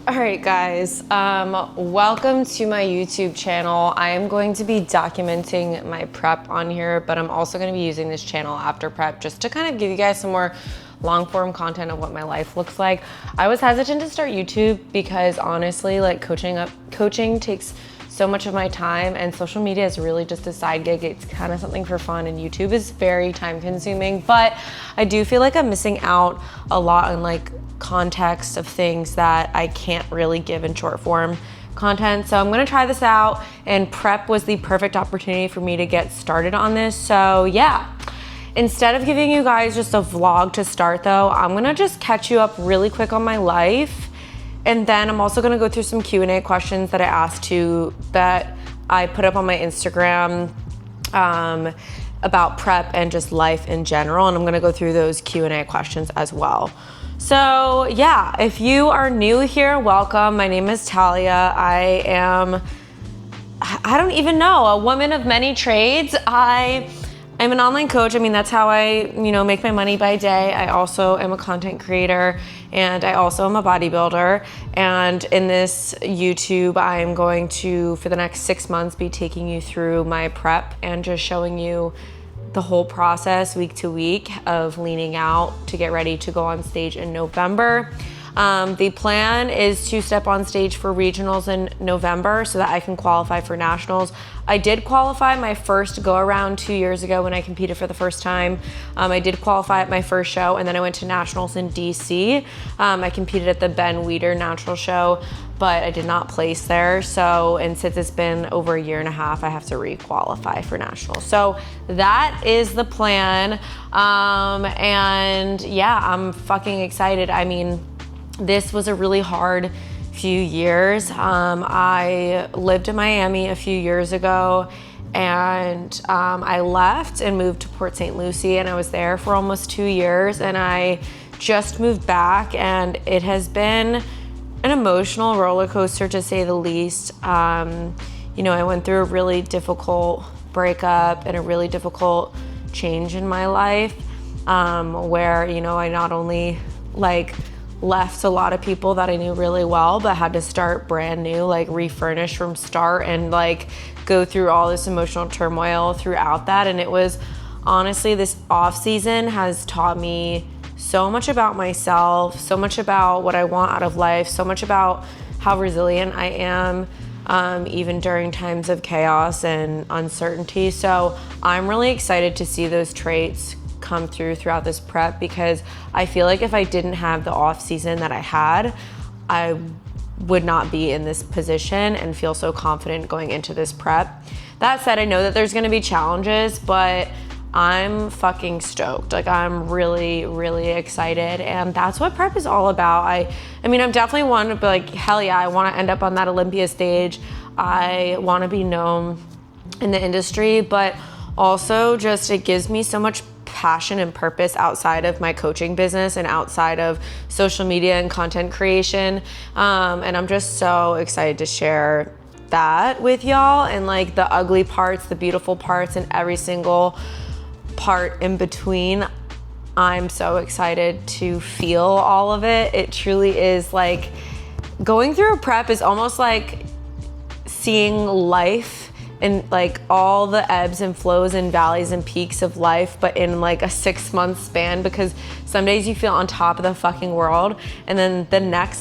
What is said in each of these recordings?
All right, guys, welcome to my YouTube channel. I am going to be documenting my prep on here, but I'm also going to be using this channel after prep just to kind of give you guys some more long form content of what my life looks like. I was hesitant to start YouTube because honestly, like coaching takes so much of my time, and social media is really just a side gig. It's kind of something for fun, and YouTube is very time consuming, but I do feel like I'm missing out a lot on like context of things that I can't really give in short form content. So I'm gonna try this out, and prep was the perfect opportunity for me to get started on this. So yeah, instead of giving you guys just a vlog to start though, I'm gonna just catch you up really quick on my life. And then I'm also gonna go through some Q&A questions that that I put up on my Instagram about prep and just life in general. And I'm gonna go through those Q&A questions as well. So yeah, if you are new here, welcome. My name is Talia. I don't even know, a woman of many trades. I'm an online coach. I mean, that's how I, make my money by day. I also am a content creator, and I also am a bodybuilder. And in this YouTube, I'm going to, for the next 6 months, be taking you through my prep and just showing you the whole process week to week of leaning out to get ready to go on stage in November. The plan is to step on stage for regionals in November so that I can qualify for nationals. I did qualify my first go around 2 years ago when I competed for the first time. I did qualify at my first show, and then I went to nationals in DC. I competed at the Ben Weider Natural Show, but I did not place there. And since it's been over a year and a half, I have to re-qualify for nationals. So that is the plan. And yeah, I'm fucking excited. I mean, this was a really hard few years. I lived in Miami a few years ago, and I left and moved to Port St. Lucie, and I was there for almost 2 years, and I just moved back, and it has been an emotional roller coaster to say the least. I went through a really difficult breakup and a really difficult change in my life, where, I not only left a lot of people that I knew really well, but had to start brand new, refurnish from start, and go through all this emotional turmoil throughout that. And it was honestly, this off season has taught me so much about myself, so much about what I want out of life, so much about how resilient I am, even during times of chaos and uncertainty. So I'm really excited to see those traits come throughout this prep, because I feel like if I didn't have the off season that I had, I would not be in this position and feel so confident going into this prep. That said, I know that there's gonna be challenges, but I'm fucking stoked. I'm really, really excited, and that's what prep is all about. I mean, I'm definitely want to be like, hell yeah, I want to end up on that Olympia stage. I want to be known in the industry, but also just it gives me so much passion and purpose outside of my coaching business and outside of social media and content creation. And I'm just so excited to share that with y'all, and the ugly parts, the beautiful parts, and every single part in between. I'm so excited to feel all of it. It truly is going through a prep is almost like seeing life and all the ebbs and flows and valleys and peaks of life, but in a 6 month span, because some days you feel on top of the fucking world, and then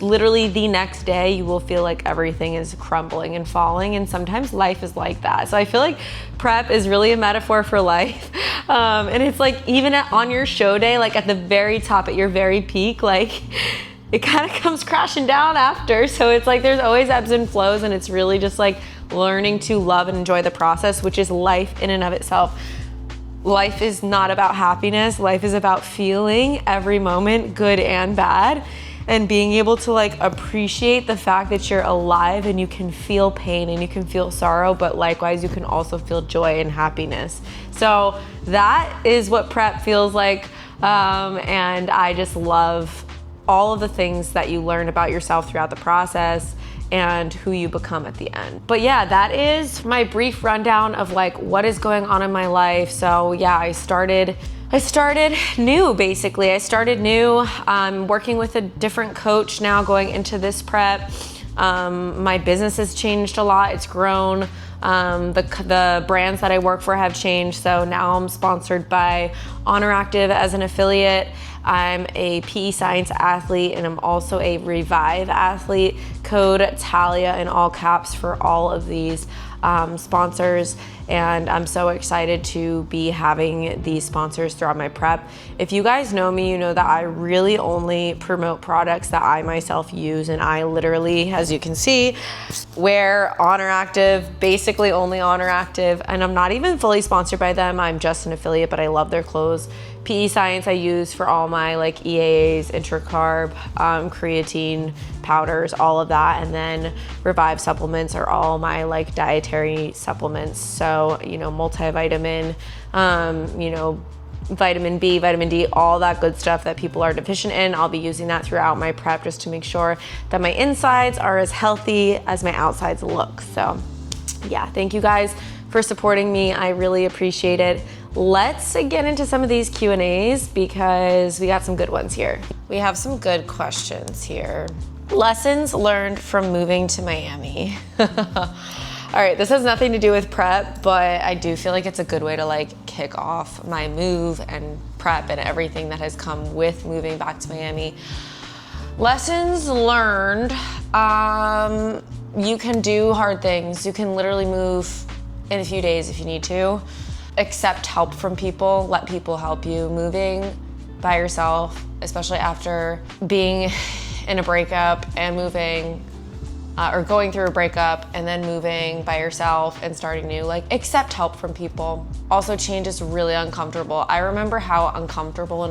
literally the next day, you will feel like everything is crumbling and falling. And sometimes life is like that. So I feel like prep is really a metaphor for life. And it's even on your show day, at the very top, at your very peak, it kind of comes crashing down after. So it's there's always ebbs and flows, and it's really just learning to love and enjoy the process, which is life in and of itself. Life is not about happiness. Life is about feeling every moment, good and bad, and being able to appreciate the fact that you're alive and you can feel pain and you can feel sorrow, but likewise you can also feel joy and happiness. So that is what prep feels like, and I just love all of the things that you learn about yourself throughout the process and who you become at the end. But yeah, that is my brief rundown of what is going on in my life. So yeah, I started I started new, basically. I started new. I'm working with a different coach now going into this prep. My business has changed a lot. It's grown. The brands that I work for have changed. So now I'm sponsored by Oner as an affiliate. I'm a PEscience athlete, and I'm also a Revive athlete. Code TALIA in all caps for all of these sponsors, and I'm so excited to be having these sponsors throughout my prep. If you guys know me, you know that I really only promote products that I myself use, and I literally, as you can see, wear Oner, basically only Oner, and I'm not even fully sponsored by them. I'm just an affiliate, but I love their clothes. PEscience I use for all my like EAAs, intracarb, creatine powders, all of that, and then Revive supplements are all my like dietary supplements. So, you know, multivitamin, you know, vitamin B, vitamin D, all that good stuff that people are deficient in. I'll be using that throughout my prep just to make sure that my insides are as healthy as my outsides look. So yeah, thank you guys for supporting me. I really appreciate it. Let's get into some of these Q&As because we got some good ones here. We have some good questions here. Lessons learned from moving to Miami. All right, this has nothing to do with prep, but I do feel like it's a good way to like kick off my move and prep and everything that has come with moving back to Miami. Lessons learned, you can do hard things. You can literally move in a few days if you need to. Accept help from people, let people help you. Moving by yourself, especially after being in a breakup and moving, or going through a breakup and then moving by yourself and starting new, like accept help from people. Also, change is really uncomfortable. I remember how uncomfortable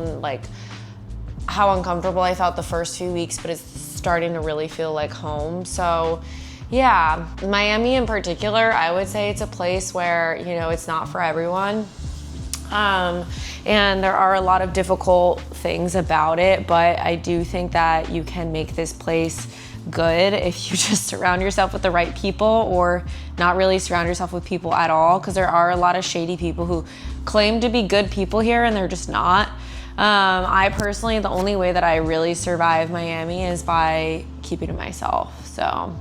I felt the first few weeks, but it's starting to really feel like home. So yeah, Miami in particular, I would say it's a place where, you know, it's not for everyone. And there are a lot of difficult things about it, but I do think that you can make this place good if you just surround yourself with the right people, or not really surround yourself with people at all, because there are a lot of shady people who claim to be good people here and they're just not. I personally, the only way that I really survive Miami is by keeping to myself. So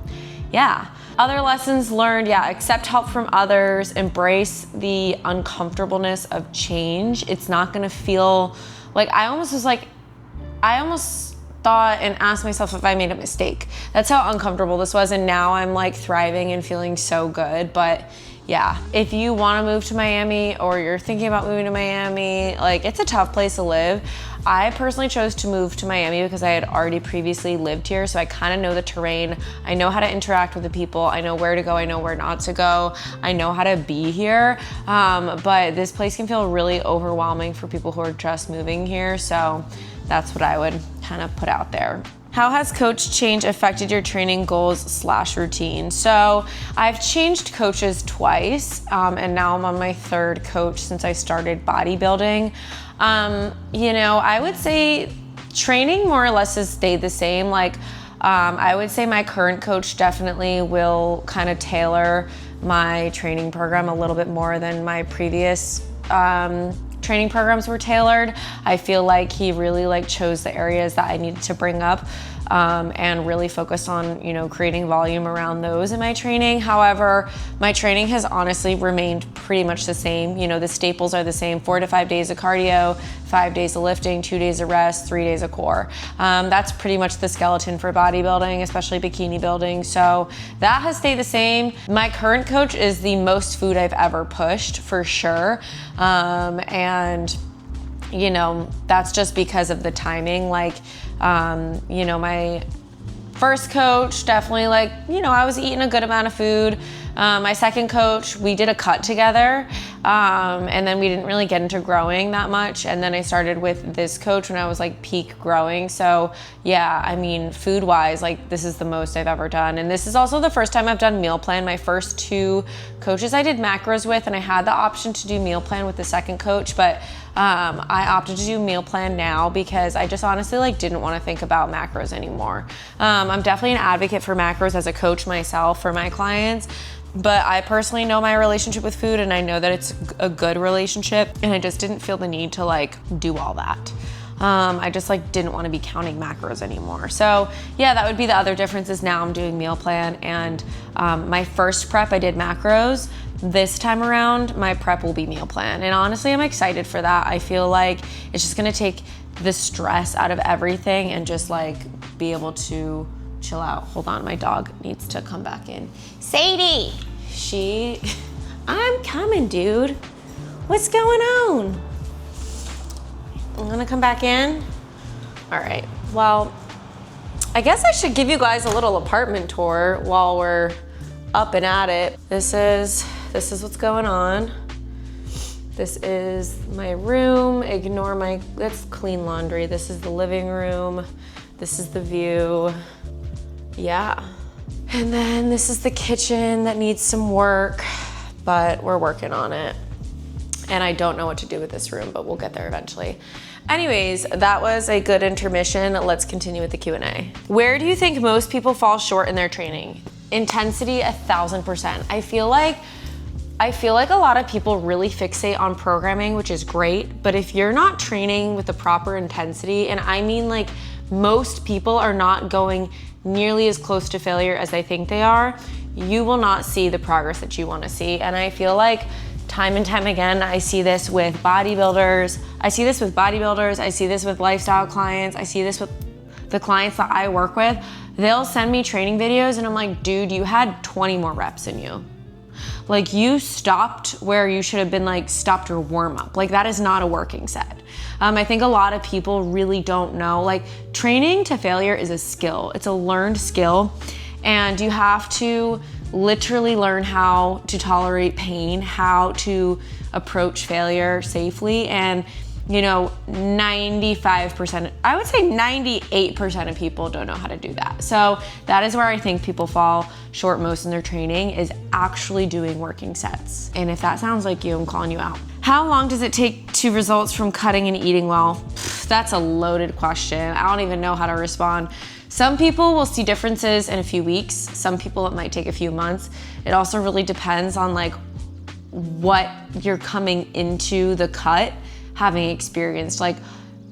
yeah. Other lessons learned, yeah, accept help from others, embrace the uncomfortableness of change. It's not gonna feel like, I almost thought and asked myself if I made a mistake. That's how uncomfortable this was, and now I'm like thriving and feeling so good. But yeah, if you wanna move to Miami or you're thinking about moving to Miami, like it's a tough place to live. I personally chose to move to Miami because I had already previously lived here, so I kind of know the terrain. I know how to interact with the people. I know where to go. I know where not to go. I know how to be here. But this place can feel really overwhelming for people who are just moving here. So that's what I would kind of put out there. How has coach change affected your training goals / routine? So I've changed coaches twice, and now I'm on my third coach since I started bodybuilding. You know, I would say training more or less has stayed the same. Like, I would say my current coach definitely will kind of tailor my training program a little bit more than my previous training programs were tailored. I feel like he really like chose the areas that I needed to bring up, and really focused on, you know, creating volume around those in my training. However, my training has honestly remained pretty much the same. You know, the staples are the same: 4 to 5 days of cardio, 5 days of lifting, 2 days of rest, 3 days of core. That's pretty much the skeleton for bodybuilding, especially bikini building. So that has stayed the same. My current coach is the most food I've ever pushed, for sure. And you know, that's just because of the timing. Like, you know, my first coach definitely, like, you know, I was eating a good amount of food. My second coach, we did a cut together, and then we didn't really get into growing that much. And then I started with this coach when I was like peak growing. So yeah, I mean, food wise, like this is the most I've ever done. And this is also the first time I've done meal plan. My first 2 coaches I did macros with, and I had the option to do meal plan with the second coach, but I opted to do meal plan now because I just honestly like didn't want to think about macros anymore. I'm definitely an advocate for macros as a coach myself for my clients, but I personally know my relationship with food, and I know that it's it's a good relationship, and I just didn't feel the need to like do all that. I just like didn't want to be counting macros anymore. So yeah, that would be the other difference is now I'm doing meal plan, and my first prep I did macros. This time around, my prep will be meal plan. And honestly, I'm excited for that. I feel like it's just gonna take the stress out of everything and just like be able to chill out. Hold on, my dog needs to come back in. Sadie, I'm coming, dude. What's going on? I'm gonna come back in. All right, well, I guess I should give you guys a little apartment tour while we're up and at it. This is what's going on. This is my room. Ignore that's clean laundry. This is the living room. This is the view. Yeah. And then this is the kitchen that needs some work, but we're working on it. And I don't know what to do with this room, but we'll get there eventually. Anyways, that was a good intermission. Let's continue with the Q&A. Where do you think most people fall short in their training? Intensity, 1000%. I feel like a lot of people really fixate on programming, which is great, but if you're not training with the proper intensity, and I mean like most people are not going nearly as close to failure as they think they are, you will not see the progress that you want to see. And I feel like time and time again, I see this with bodybuilders. I see this with lifestyle clients. I see this with the clients that I work with. They'll send me training videos and I'm like, dude, you had 20 more reps in you. Like you stopped where you should have been, like stopped your warm up. Like that is not a working set. I think a lot of people really don't know, like training to failure is a skill. It's a learned skill, and you have to literally learn how to tolerate pain, how to approach failure safely. And you know, 95%, I would say 98% of people don't know how to do that. So that is where I think people fall short most in their training, is actually doing working sets. And if that sounds like you, I'm calling you out. How long does it take to results from cutting and eating well? That's a loaded question. I don't even know how to respond. Some people will see differences in a few weeks. Some people it might take a few months. It also really depends on like what you're coming into the cut having experienced. Like,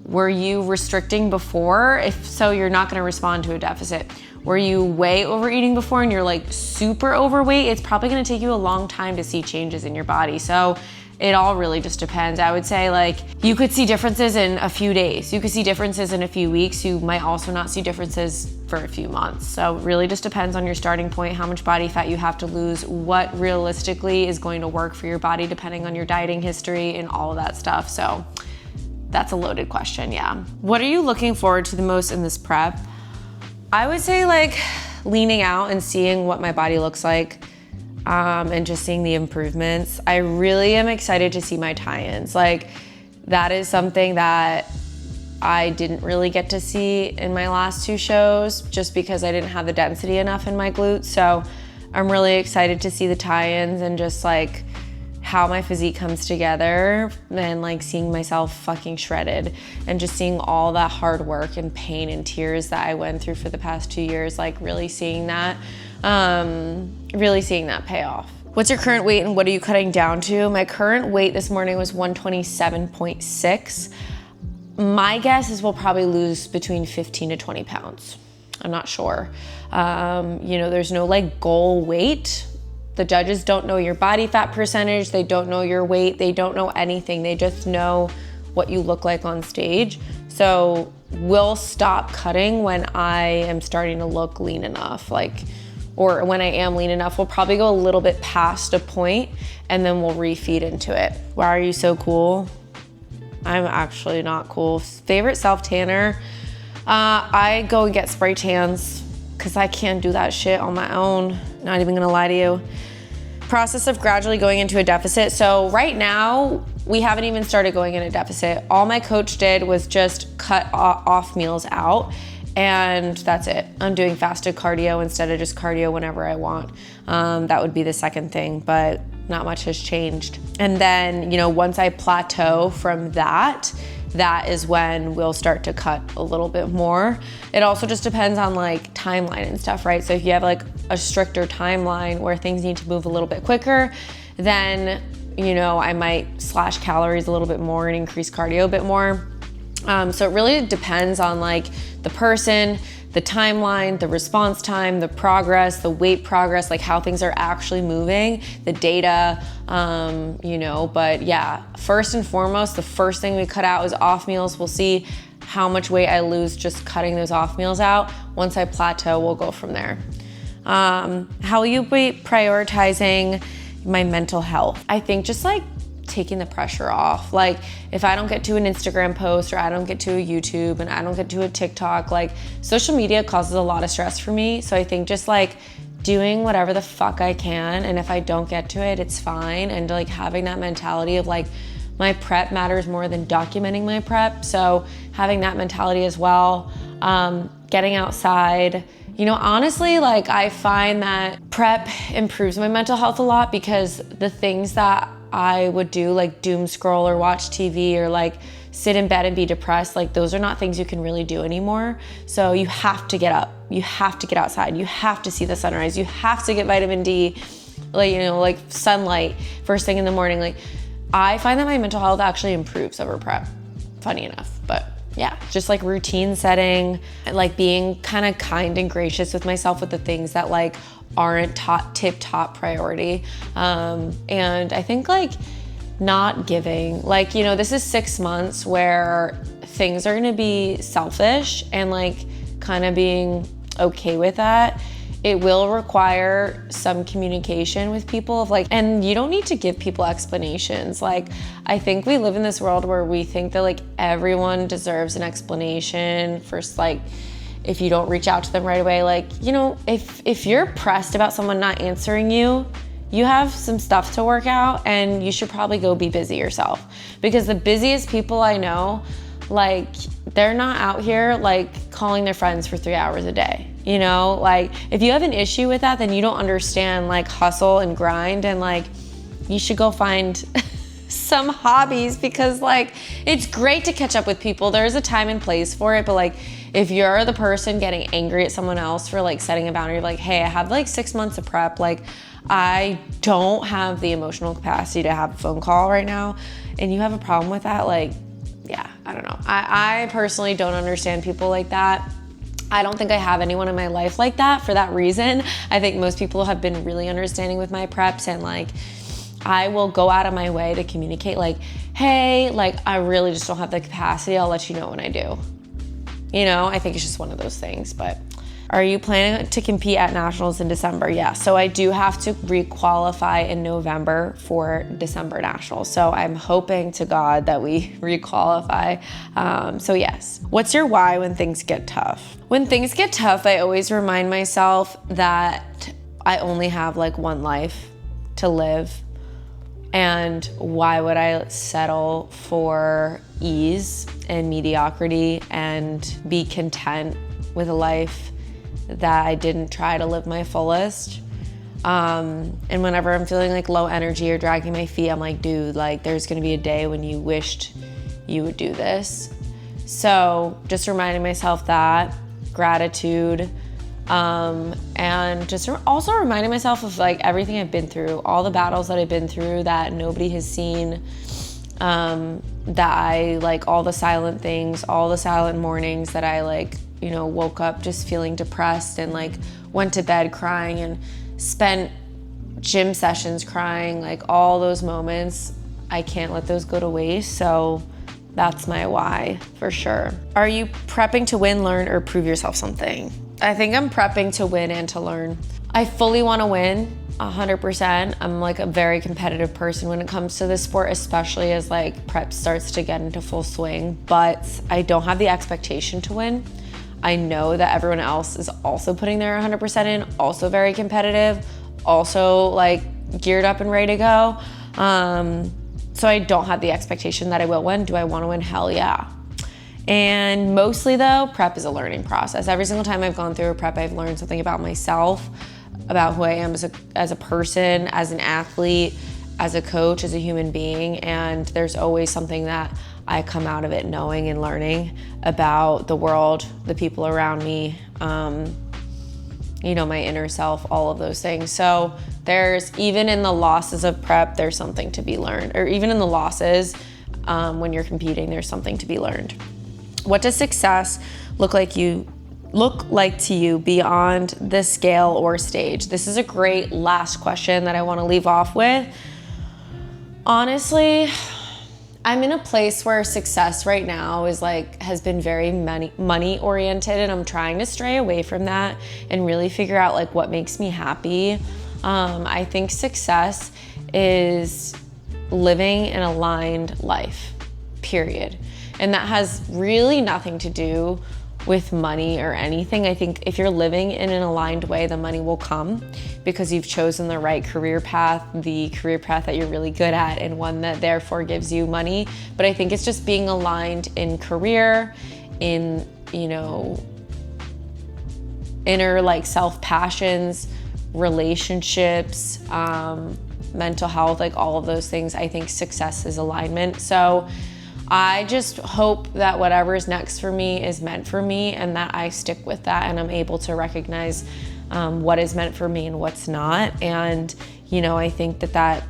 were you restricting before? If so, you're not gonna respond to a deficit. Were you way overeating before and you're like super overweight? It's probably gonna take you a long time to see changes in your body. So it all really just depends. I would say like you could see differences in a few days. You could see differences in a few weeks. You might also not see differences for a few months. So it really just depends on your starting point, how much body fat you have to lose, what realistically is going to work for your body depending on your dieting history and all of that stuff. So that's a loaded question, yeah. What are you looking forward to the most in this prep? I would say like leaning out and seeing what my body looks like. And just seeing the improvements. I really am excited to see my tie-ins. Like that is something that I didn't really get to see in my last two shows just because I didn't have the density enough in my glutes. So I'm really excited to see the tie-ins and just like how my physique comes together and like seeing myself fucking shredded and just seeing all that hard work and pain and tears that I went through for the past 2 years, like really seeing that pay off. What's your current weight and what are you cutting down to? My current weight this morning was 127.6. My guess is we'll probably lose between 15 to 20 pounds. I'm not sure. You know, there's no like goal weight. The judges don't know your body fat percentage. They don't know your weight. They don't know anything. They just know what you look like on stage. So we'll stop cutting when I am starting to look lean enough, or when I am lean enough. We'll probably go a little bit past a point and then we'll refeed into it. Why are you so cool? I'm actually not cool. Favorite self-tanner? I go and get spray tans because I can't do that shit on my own. Not even gonna lie to you. Process of gradually going into a deficit. So right now, we haven't even started going in a deficit. All my coach did was just cut off meals out, and that's it. I'm doing fasted cardio instead of just cardio whenever I want. That would be the second thing, but not much has changed. And then, you know, once I plateau from that is when we'll start to cut a little bit more. It also just depends on like timeline and stuff, right? So if you have like a stricter timeline where things need to move a little bit quicker, then I might slash calories a little bit more and increase cardio a bit more. So it really depends on like the person, the timeline, the response time, the progress, the weight progress, like how things are actually moving, the data, but yeah, first and foremost, the first thing we cut out is off meals. We'll see how much weight I lose just cutting those off meals out. Once I plateau, we'll go from there. How will you be prioritizing my mental health? I think just like taking the pressure off. Like if I don't get to an Instagram post or I don't get to a YouTube and I don't get to a TikTok, like social media causes a lot of stress for me. So I think just like doing whatever the fuck I can, and if I don't get to it, it's fine. And like having that mentality of like, my prep matters more than documenting my prep. So having that mentality as well, getting outside. Honestly, like I find that prep improves my mental health a lot because the things that I would do, like doom scroll or watch TV or like sit in bed and be depressed, like those are not things you can really do anymore. So you have to get up, you have to get outside, you have to see the sunrise, you have to get vitamin D, like sunlight first thing in the morning. Like I find that my mental health actually improves over prep, funny enough, but yeah, just like routine setting, like being kind of kind and gracious with myself with the things that like aren't tip-top priority. And I think like not giving, like, this is 6 months where things are gonna be selfish and like kind of being okay with that. It will require some communication with people of like, and you don't need to give people explanations. Like, I think we live in this world where we think that like everyone deserves an explanation for like, if you don't reach out to them right away, like, if you're pressed about someone not answering you, you have some stuff to work out and you should probably go be busy yourself. Because the busiest people I know, like, they're not out here like calling their friends for 3 hours a day. Like if you have an issue with that, then you don't understand like hustle and grind, and like you should go find some hobbies, because like it's great to catch up with people. There's a time and place for it, but like if you're the person getting angry at someone else for like setting a boundary, like, hey, I have like 6 months of prep, like I don't have the emotional capacity to have a phone call right now, and you have a problem with that, like, yeah, I don't know. I personally don't understand people like that. I don't think I have anyone in my life like that for that reason. I think most people have been really understanding with my preps, and like I will go out of my way to communicate like, hey, like I really just don't have the capacity. I'll let you know when I do. I think it's just one of those things. But are you planning to compete at nationals in December? Yeah, so I do have to requalify in November for December nationals. So I'm hoping to God that we requalify. So yes. What's your why when things get tough? When things get tough, I always remind myself that I only have like one life to live. And why would I settle for ease and mediocrity and be content with a life that I didn't try to live my fullest? And whenever I'm feeling like low energy or dragging my feet, I'm like, dude, like there's gonna be a day when you wished you would do this. So just reminding myself that, gratitude, and just also reminding myself of like everything I've been through, all the battles that I've been through that nobody has seen, that I like, all the silent things, all the silent mornings that I like, woke up just feeling depressed and like went to bed crying and spent gym sessions crying, like all those moments, I can't let those go to waste. So that's my why for sure. Are you prepping to win, learn, or prove yourself something? I think I'm prepping to win and to learn. I fully want to win 100%. I'm like a very competitive person when it comes to this sport, especially as like prep starts to get into full swing, but I don't have the expectation to win. I know that everyone else is also putting their 100% in, also very competitive, also like geared up and ready to go. So I don't have the expectation that I will win. Do I want to win? Hell yeah. And mostly though, prep is a learning process. Every single time I've gone through a prep, I've learned something about myself, about who I am as a person, as an athlete, as a coach, as a human being. And there's always something that I come out of it knowing and learning about the world, the people around me, my inner self, all of those things. So there's, even in the losses of prep, there's something to be learned, or even in the losses, when you're competing, there's something to be learned. What does success look like to you beyond the scale or stage? This is a great last question that I want to leave off with. Honestly, I'm in a place where success right now has been very money oriented, and I'm trying to stray away from that and really figure out like what makes me happy. I think success is living an aligned life, period. And that has really nothing to do with money or anything. I think if you're living in an aligned way, the money will come because you've chosen the right career path, the career path that you're really good at, and one that therefore gives you money. But I think it's just being aligned in career, in, inner like self passions, relationships, mental health, like all of those things. I think success is alignment. So I just hope that whatever is next for me is meant for me, and that I stick with that, and I'm able to recognize what is meant for me and what's not. And, I think that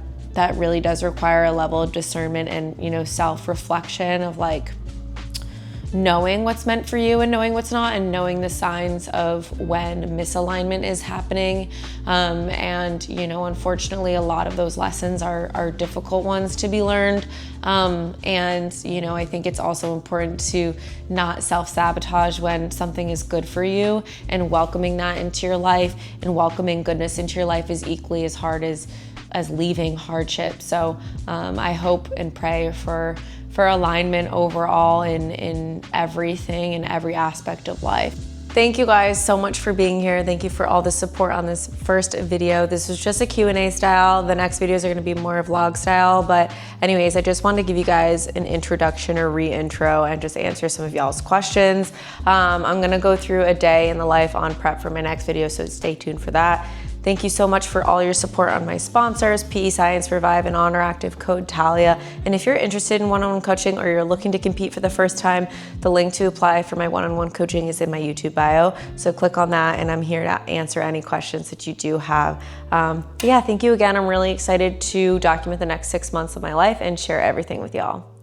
really does require a level of discernment and, self-reflection of like knowing what's meant for you and knowing what's not, and knowing the signs of when misalignment is happening. And, unfortunately, a lot of those lessons are difficult ones to be learned. And, I think it's also important to not self-sabotage when something is good for you, and welcoming that into your life and welcoming goodness into your life is equally as hard as leaving hardship. So I hope and pray for alignment overall in everything, in every aspect of life. Thank you guys so much for being here. Thank you for all the support on this first video. This was just a Q&A style. The next videos are gonna be more vlog style. But anyways, I just wanted to give you guys an introduction or re-intro and just answer some of y'all's questions. I'm gonna go through a day in the life on prep for my next video, so stay tuned for that. Thank you so much for all your support on my sponsors, PEscience, Revive, and Oner active code TALIA. And if you're interested in one-on-one coaching, or you're looking to compete for the first time, the link to apply for my one-on-one coaching is in my YouTube bio. So click on that, and I'm here to answer any questions that you do have. Yeah, thank you again. I'm really excited to document the next 6 months of my life and share everything with y'all.